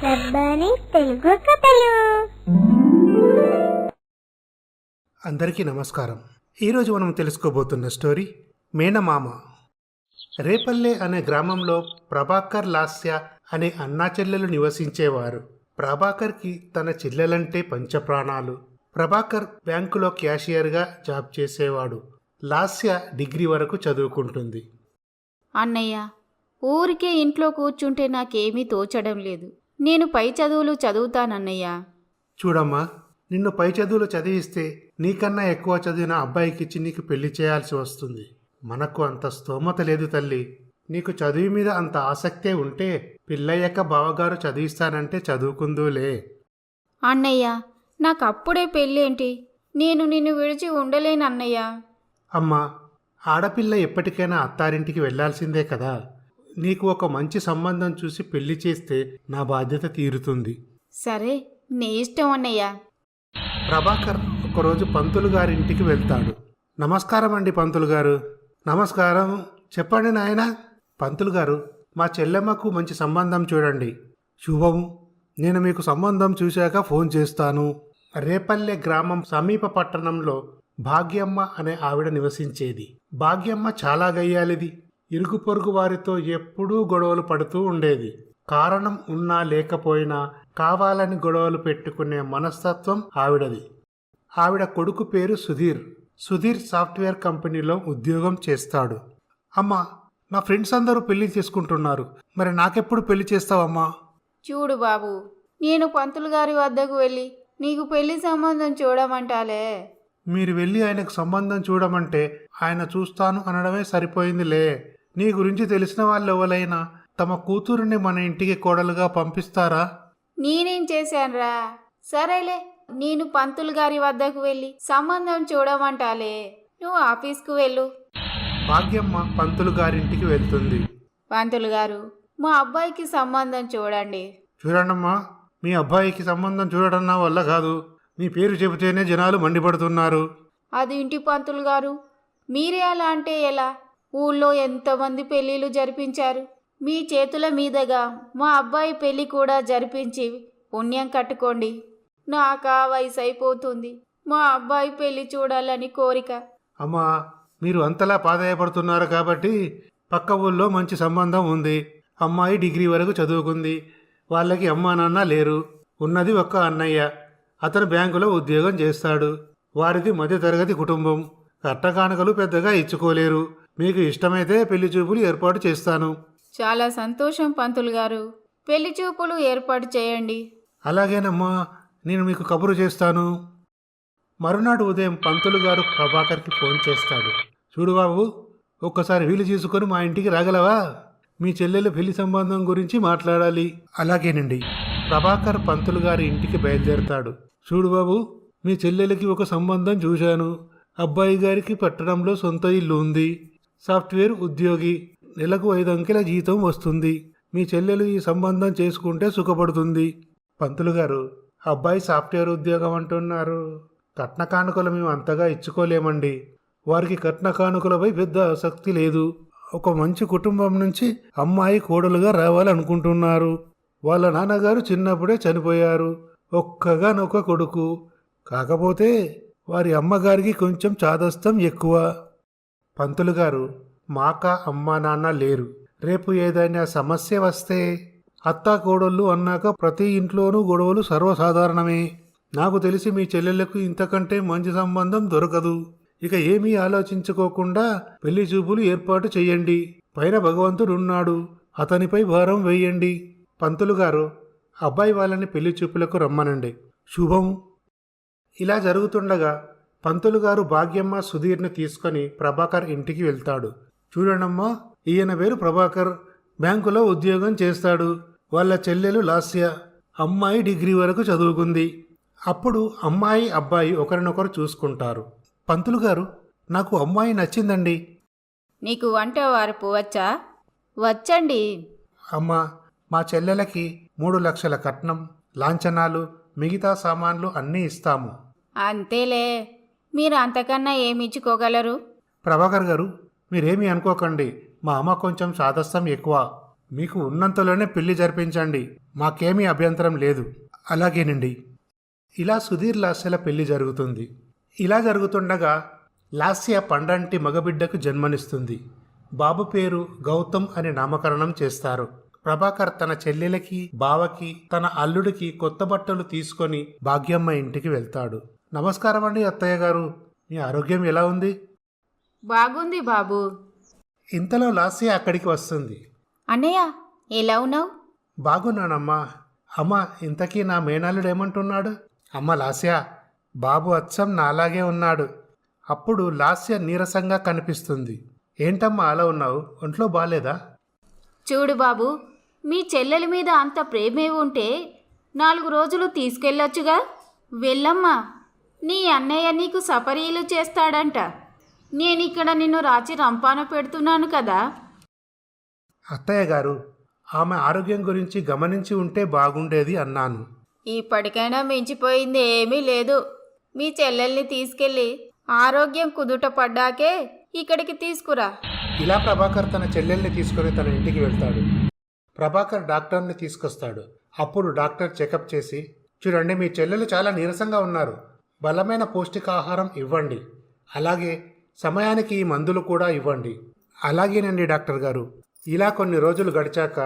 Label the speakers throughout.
Speaker 1: రబ్బాని తెలుగు కథలు.
Speaker 2: అందరికీ నమస్కారం. ఈరోజు మనం తెలుసుకోబోతున్న స్టోరీ మేనమామ. రేపల్లె అనే గ్రామంలో ప్రభాకర్, లాస్య అనే అన్నా చెల్లెలు నివసించేవారు. ప్రభాకర్కి తన చెల్లెలంటే పంచప్రాణాలు. ప్రభాకర్ బ్యాంకులో క్యాషియర్గా జాబ్ చేసేవాడు. లాస్య డిగ్రీ వరకు చదువుకుంటుంది.
Speaker 3: అన్నయ్య, ఊరికే ఇంట్లో కూర్చుంటే నాకేమీ తోచడం లేదు. నేను పై చదువులు చదువుతానన్నయ్య.
Speaker 2: చూడమ్మా, నిన్ను పై చదువులు చదివిస్తే నీకన్నా ఎక్కువ చదివిన అబ్బాయికిచ్చి నీకు పెళ్లి చేయాల్సి వస్తుంది. మనకు అంత స్తోమత లేదు తల్లి. నీకు చదువు మీద అంత ఆసక్తే ఉంటే పిల్లయ్యక బావగారు చదివిస్తానంటే చదువుకుందులే.
Speaker 3: అన్నయ్య, నాకప్పుడే పెళ్ళేంటి? నేను నిన్ను విడిచి ఉండలేనన్నయ్య.
Speaker 2: అమ్మా, ఆడపిల్ల ఎప్పటికైనా అత్తారింటికి వెళ్లాల్సిందే కదా. నీకు ఒక మంచి సంబంధం చూసి పెళ్లి చేస్తే నా బాధ్యత తీరుతుంది.
Speaker 3: సరే, నీ ఇష్టం అన్నయ్య.
Speaker 2: ప్రభాకర్ ఒకరోజు పంతులు గారింటికి వెళ్తాడు. నమస్కారం అండి పంతులు గారు. నమస్కారం, చెప్పండి నాయన. పంతులు గారు, మా చెల్లెమ్మకు మంచి సంబంధం చూడండి. శుభం, నేను మీకు సంబంధం చూశాక ఫోన్ చేస్తాను. రేపల్లె గ్రామం సమీప పట్టణంలో భాగ్యమ్మ అనే ఆవిడ నివసించేది. భాగ్యమ్మ చాలా గయ్యాలిది. ఇరుగు పొరుగు వారితో ఎప్పుడూ గొడవలు పడుతూ ఉండేది. కారణం ఉన్నా లేకపోయినా కావాలని గొడవలు పెట్టుకునే మనస్తత్వం ఆవిడది. ఆవిడ కొడుకు పేరు సుధీర్. సుధీర్ సాఫ్ట్వేర్ కంపెనీలో ఉద్యోగం చేస్తాడు. అమ్మా, నా ఫ్రెండ్స్ అందరూ పెళ్లి చేసుకుంటున్నారు, మరి నాకెప్పుడు పెళ్లి చేస్తావమ్మా?
Speaker 3: చూడు బాబు, నేను పంతులు గారి వద్దకు వెళ్ళి నీకు పెళ్లి సంబంధం చూడమంటాలే.
Speaker 2: మీరు వెళ్ళి ఆయనకు సంబంధం చూడమంటే ఆయన చూస్తాను అనడమే సరిపోయిందిలే. నీ గురించి తెలిసిన వాళ్ళు ఎవరైనా తమ కూతురుని మన ఇంటికి కోడలుగా పంపిస్తారా?
Speaker 3: నేనేం చేశానురా? సరేలే, నేను పంతులు గారి వద్దకు వెళ్ళి సంబంధం చూడమంటాలే. నువ్వు ఆఫీస్కు వెళ్ళు.
Speaker 2: భాగ్యమ్మ పంతులు గారింటికి వెళ్తుంది.
Speaker 3: పంతులు గారు, మా అబ్బాయికి సంబంధం చూడండి.
Speaker 2: చూడండమ్మా, మీ అబ్బాయికి సంబంధం చూడడం నా వల్ల కాదు. మీ పేరు చెబితేనే జనాలు మండిపడుతున్నారు.
Speaker 3: అది ఇంటి పంతులు గారు, మీరే అలా అంటే ఎలా? ఊళ్ళో ఎంతమంది పెళ్ళిళ్ళు జరిపించారు. మీ చేతుల మీదుగా మా అబ్బాయి పెళ్ళి కూడా జరిపించి పుణ్యం కట్టుకోండి. నాకా వయసు అయిపోతుంది. మా అబ్బాయి పెళ్ళి చూడాలని కోరిక.
Speaker 2: అమ్మా, మీరు అంతలా పాదాయపడుతున్నారు కాబట్టి పక్క ఊళ్ళో మంచి సంబంధం ఉంది. అమ్మాయి డిగ్రీ వరకు చదువుకుంది. వాళ్ళకి అమ్మా నాన్న లేరు. ఉన్నది ఒక్క అన్నయ్య. అతను బ్యాంకులో ఉద్యోగం చేస్తాడు. వారిది మధ్యతరగతి కుటుంబం. కట్టకానుకలు పెద్దగా ఇచ్చుకోలేరు. మీకు ఇష్టమైతే పెళ్లి చూపులు ఏర్పాటు చేస్తాను.
Speaker 3: చాలా సంతోషం పంతులు గారు, పెళ్లి చూపులు ఏర్పాటు చేయండి.
Speaker 2: అలాగేనమ్మా, నేను మీకు కబురు చేస్తాను. మరునాడు ఉదయం పంతులు గారు ప్రభాకర్కి ఫోన్ చేస్తాడు. చూడు బాబు, ఒక్కసారి వీలు చేసుకొని మా ఇంటికి రాగలవా? మీ చెల్లెలు పెళ్లి సంబంధం గురించి మాట్లాడాలి. అలాగేనండి. ప్రభాకర్ పంతులు గారి ఇంటికి బయలుదేరతాడు. చూడు బాబు, మీ చెల్లెలకి ఒక సంబంధం చూశాను. అబ్బాయి గారికి పట్టణంలో సొంత ఇల్లు ఉంది. సాఫ్ట్వేర్ ఉద్యోగి. నెలకు 5 అంకెల జీతం వస్తుంది. మీ చెల్లెలు ఈ సంబంధం చేసుకుంటే సుఖపడుతుంది. పంతులు గారు, అబ్బాయి సాఫ్ట్వేర్ ఉద్యోగం అంటున్నారు. కట్న కానుకలు మేము అంతగా ఇచ్చుకోలేమండి. వారికి కట్న కానుకలపై పెద్ద ఆసక్తి లేదు. ఒక మంచి కుటుంబం నుంచి అమ్మాయి కోడలుగా రావాలనుకుంటున్నారు. వాళ్ళ నాన్నగారు చిన్నప్పుడే చనిపోయారు. ఒక్కగానొక్క కొడుకు. కాకపోతే వారి అమ్మగారికి కొంచెం చాదస్తం ఎక్కువ. పంతులు గారు, మాక అమ్మా నాన్న లేరు. రేపు ఏదైనా సమస్య వస్తే అత్తా కోడళ్ళు అన్నాక ప్రతి ఇంట్లోనూ గొడవలు సర్వసాధారణమే. నాకు తెలిసి మీ చెల్లెళ్లకు ఇంతకంటే మంచి సంబంధం దొరకదు. ఇక ఏమీ ఆలోచించుకోకుండా పెళ్లి చూపులు ఏర్పాటు చెయ్యండి. పైన భగవంతుడున్నాడు, అతనిపై భారం వేయండి. పంతులు గారు, అబ్బాయి వాళ్ళని పెళ్లి చూపులకు రమ్మనండి. శుభం. ఇలా జరుగుతుండగా పంతులు గారు భాగ్యమ్మ, సుధీర్ని తీసుకొని ప్రభాకర్ ఇంటికి వెళ్తాడు. చూడండమ్మా, ఈయన పేరు ప్రభాకర్. బ్యాంకులో ఉద్యోగం చేస్తాడు. వాళ్ళ చెల్లెలు లాస్య. అమ్మాయి డిగ్రీ వరకు చదువుకుంది. అప్పుడు అమ్మాయి అబ్బాయి ఒకరినొకరు చూసుకుంటారు. పంతులు గారు, నాకు అమ్మాయి నచ్చిందండి.
Speaker 3: నీకు వంట వార్పు వచ్చా? వచ్చండి.
Speaker 2: అమ్మా, మా చెల్లెలకి 3 లక్షల కట్నం, లాంఛనాలు, మిగతా సామాన్లు అన్నీ ఇస్తాము.
Speaker 3: అంతేలే, మీరు అంతకన్నా ఏమిచ్చుకోగలరు?
Speaker 2: ప్రభాకర్ గారు, మీరేమీ అనుకోకండి. మా అమ్మ కొంచెం చాదస్తం ఎక్కువ. మీకు ఉన్నంతలోనే పెళ్లి జరిపించండి, మాకేమీ అభ్యంతరం లేదు. అలాగేనండి. ఇలా సుధీర్ లాస్యల పెళ్లి జరుగుతుంది. ఇలా జరుగుతుండగా లాస్య పండంటి మగబిడ్డకు జన్మనిస్తుంది. బాబు పేరు గౌతమ్ అని నామకరణం చేస్తారు. ప్రభాకర్ తన చెల్లెలకి, బావకి, తన అల్లుడికి కొత్త బట్టలు తీసుకొని భాగ్యమ్మ ఇంటికి వెళ్తాడు. నమస్కారం అండి అత్తయ్య గారు, మీ ఆరోగ్యం ఎలా ఉంది?
Speaker 3: బాగుంది బాబు.
Speaker 2: ఇంతలో లాస్య అక్కడికి వస్తుంది.
Speaker 3: అన్నయ్య ఎలా ఉన్నావు?
Speaker 2: బాగున్నానమ్మా. అమ్మ, ఇంతకీ నా మేనల్లుడు ఏమంటున్నాడు? అమ్మ లాస్య, బాబు అచ్చం నాలాగే ఉన్నాడు. అప్పుడు లాస్య నీరసంగా కనిపిస్తుంది. ఏంటమ్మా అలా ఉన్నావు, ఒంట్లో బాలేదా?
Speaker 3: చూడు బాబు, మీ చెల్లెలి మీద అంత ప్రేమే ఉంటే 4 రోజులు తీసుకెళ్ళొచ్చుగా. వెళ్ళమ్మా, నీ అన్నయ్య నీకు సపరీలు చేస్తాడంట. నేనిక్కడ నిన్ను రాచి రంపాన పెడుతున్నాను కదా.
Speaker 2: అత్తయ్య గారు, ఆమె ఆరోగ్యం గురించి గమనించి ఉంటే బాగుండేది అన్నాను.
Speaker 3: ఇప్పటికైనా మించిపోయింది ఏమీ లేదు. మీ చెల్లెల్ని తీసుకెళ్ళి ఆరోగ్యం కుదుట పడ్డాకే ఇక్కడికి తీసుకురా.
Speaker 2: ఇలా ప్రభాకర్ తన చెల్లెల్ని తీసుకొని తన ఇంటికి వెళ్తాడు. ప్రభాకర్ డాక్టర్ని తీసుకొస్తాడు. అప్పుడు డాక్టర్ చెకప్ చేసి, చూడండి, మీ చెల్లెలు చాలా నీరసంగా ఉన్నారు, బలమైన పౌష్టికాహారం ఇవ్వండి, అలాగే సమయానికి ఈ మందులు కూడా ఇవ్వండి. అలాగేనండి డాక్టర్ గారు. ఇలా కొన్ని రోజులు గడిచాక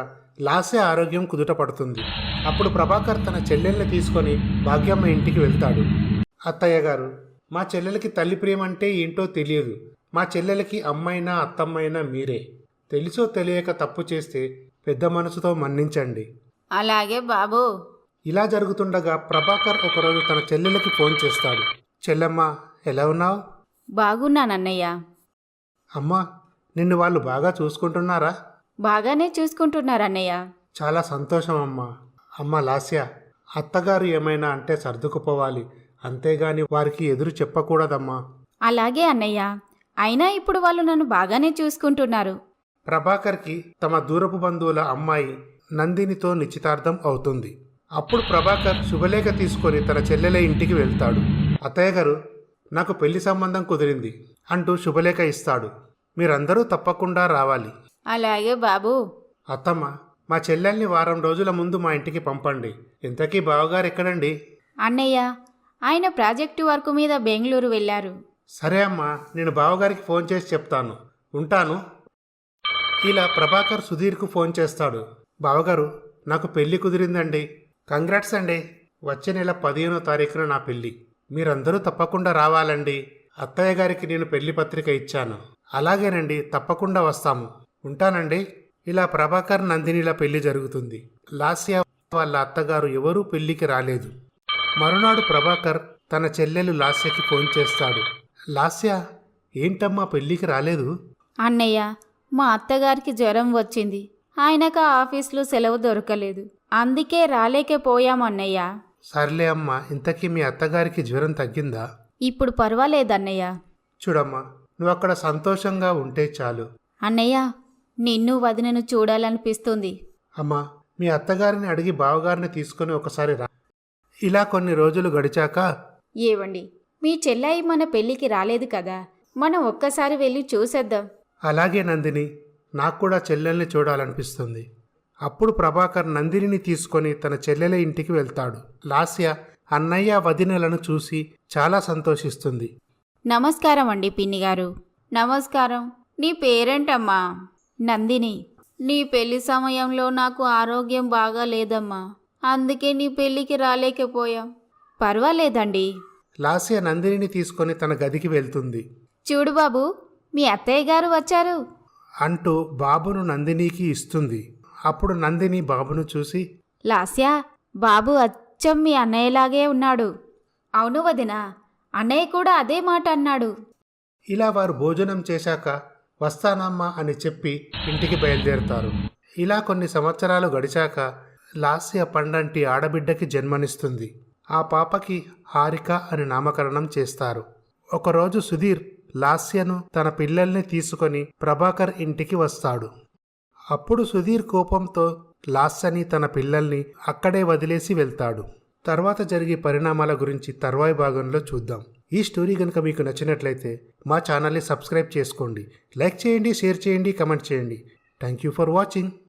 Speaker 2: లాస్య ఆరోగ్యం కుదుట పడుతుంది. అప్పుడు ప్రభాకర్ తన చెల్లెల్ని తీసుకొని భాగ్యమ్మ ఇంటికి వెళ్తాడు. అత్తయ్య గారు, మా చెల్లెలకి తల్లి ప్రేమ అంటే ఏంటో తెలియదు. మా చెల్లెలకి అమ్మైనా అత్తమ్మైనా మీరే. తెలుసో తెలియక తప్పు చేస్తే పెద్ద మనసుతో మన్నించండి.
Speaker 3: అలాగే బాబు.
Speaker 2: ఇలా జరుగుతుండగా ప్రభాకర్ ఒకరోజు తన చెల్లెలకి ఫోన్ చేస్తాడు. చెల్లెమ్మ, ఎలా ఉన్నావు?
Speaker 3: బాగున్నానన్నయ్య.
Speaker 2: అమ్మా, నిన్ను వాళ్ళు బాగా చూసుకుంటున్నారా?
Speaker 3: బాగానే చూసుకుంటున్నారన్నయ్య.
Speaker 2: చాలా సంతోషం అమ్మా. అమ్మ లాస్య, అత్తగారు ఏమైనా అంటే సర్దుకుపోవాలి, అంతేగాని వారికి ఎదురు చెప్పకూడదమ్మా.
Speaker 3: అలాగే అన్నయ్య. అయినా ఇప్పుడు వాళ్ళు నన్ను బాగానే చూసుకుంటున్నారు.
Speaker 2: ప్రభాకర్కి తమ దూరపు బంధువుల అమ్మాయి నందినితో నిశ్చితార్థం అవుతుంది. అప్పుడు ప్రభాకర్ శుభలేఖ తీసుకొని తన చెల్లెల ఇంటికి వెళ్తాడు. అత్తయ్య గారు, నాకు పెళ్లి సంబంధం కుదిరింది అంటూ శుభలేఖ ఇస్తాడు. మీరందరూ తప్పకుండా రావాలి.
Speaker 3: అలాగే బాబు.
Speaker 2: అత్తమ్మ, మా చెల్లెల్ని వారం రోజుల ముందు మా ఇంటికి పంపండి. ఇంతకీ బావగారు ఎక్కడండి?
Speaker 3: అన్నయ్య, ఆయన ప్రాజెక్టు వర్క్ మీద బెంగళూరు వెళ్ళారు.
Speaker 2: సరే అమ్మా, నేను బావగారికి ఫోన్ చేసి చెప్తాను. ఉంటాను. ఇలా ప్రభాకర్ సుధీర్కు ఫోన్ చేస్తాడు. బావగారు, నాకు పెళ్లి కుదిరిందండి. కంగ్రాట్స్ అండి. వచ్చే నెల 15వ తారీఖున నా పెళ్లి. మీరందరూ తప్పకుండా రావాలండి. అత్తయ్య గారికి నేను పెళ్లి పత్రిక ఇచ్చాను. అలాగేనండి, తప్పకుండా వస్తాము. ఉంటానండి. ఇలా ప్రభాకర్ నందినిల పెళ్లి జరుగుతుంది. లాస్య వాళ్ళ అత్తగారు ఎవరూ పెళ్లికి రాలేదు. మరునాడు ప్రభాకర్ తన చెల్లెలు లాస్యకి ఫోన్ చేస్తాడు. లాస్య, ఏంటమ్మా పెళ్లికి రాలేదు?
Speaker 3: అన్నయ్య, మా అత్తగారికి జ్వరం వచ్చింది. ఆయనకు ఆఫీస్లో సెలవు దొరకలేదు, అందుకే రాలేకపోయామన్నయ్య.
Speaker 2: సర్లే అమ్మా, ఇంతకీ మీ అత్తగారికి జ్వరం తగ్గిందా?
Speaker 3: ఇప్పుడు పర్వాలేదన్నయ్య.
Speaker 2: చూడమ్మా, నువ్వు అక్కడ సంతోషంగా ఉంటే చాలు.
Speaker 3: అన్నయ్య, నిన్ను వదినను చూడాలనిపిస్తుంది.
Speaker 2: అమ్మా, మీ అత్తగారిని అడిగి బావగారిని తీసుకొని ఒకసారి రా. ఇలా కొన్ని రోజులు గడిచాక,
Speaker 3: ఏవండి, మీ చెల్లాయి మన పెళ్ళికి రాలేదు కదా, మనం ఒక్కసారి వెళ్ళి చూసేద్దాం.
Speaker 2: అలాగే నందిని, నాకు కూడా చెల్లెల్ని చూడాలనిపిస్తుంది. అప్పుడు ప్రభాకర్ నందినిని తీసుకొని తన చెల్లెల ఇంటికి వెళ్తాడు. లాస్య అన్నయ్య వదినలను చూసి చాలా సంతోషిస్తుంది.
Speaker 3: నమస్కారం అండి పిన్నిగారు. నమస్కారం. నీ పేరేంటమ్మా? నందిని. నీ పెళ్లి సమయంలో నాకు ఆరోగ్యం బాగా లేదమ్మా, అందుకే నీ పెళ్ళికి రాలేకపోయాం. పర్వాలేదండి.
Speaker 2: లాస్య నందినిని తీసుకొని తన గదికి వెళ్తుంది.
Speaker 3: చూడు బాబు, మీ అత్తయ్య గారు వచ్చారు
Speaker 2: అంటూ బాబును నందినికి ఇస్తుంది. అప్పుడు నందిని బాబును చూసి,
Speaker 3: లాస్య, బాబు అచ్చం మీ అన్నయ్యలాగే ఉన్నాడు. అవును వదినా, అన్నయ్య కూడా అదే మాట అన్నాడు.
Speaker 2: ఇలా వారు భోజనం చేశాక వస్తానమ్మా అని చెప్పి ఇంటికి బయలుదేరుతారు. ఇలా కొన్ని సంవత్సరాలు గడిచాక లాస్య పండంటి ఆడబిడ్డకి జన్మనిస్తుంది. ఆ పాపకి హారిక అని నామకరణం చేస్తారు. ఒకరోజు సుధీర్ లాస్యను తన పిల్లల్ని తీసుకొని ప్రభాకర్ ఇంటికి వస్తాడు. అప్పుడు సుధీర్ కోపంతో లాస్యని తన పిల్లల్ని అక్కడే వదిలేసి వెళ్తాడు. తర్వాత జరిగే పరిణామాల గురించి తర్వాయి భాగంలో చూద్దాం. ఈ స్టోరీ కనుక మీకు నచ్చినట్లయితే మా ఛానల్ని సబ్స్క్రైబ్ చేసుకోండి, లైక్ చేయండి, షేర్ చేయండి, కమెంట్ చేయండి. Thank you for watching.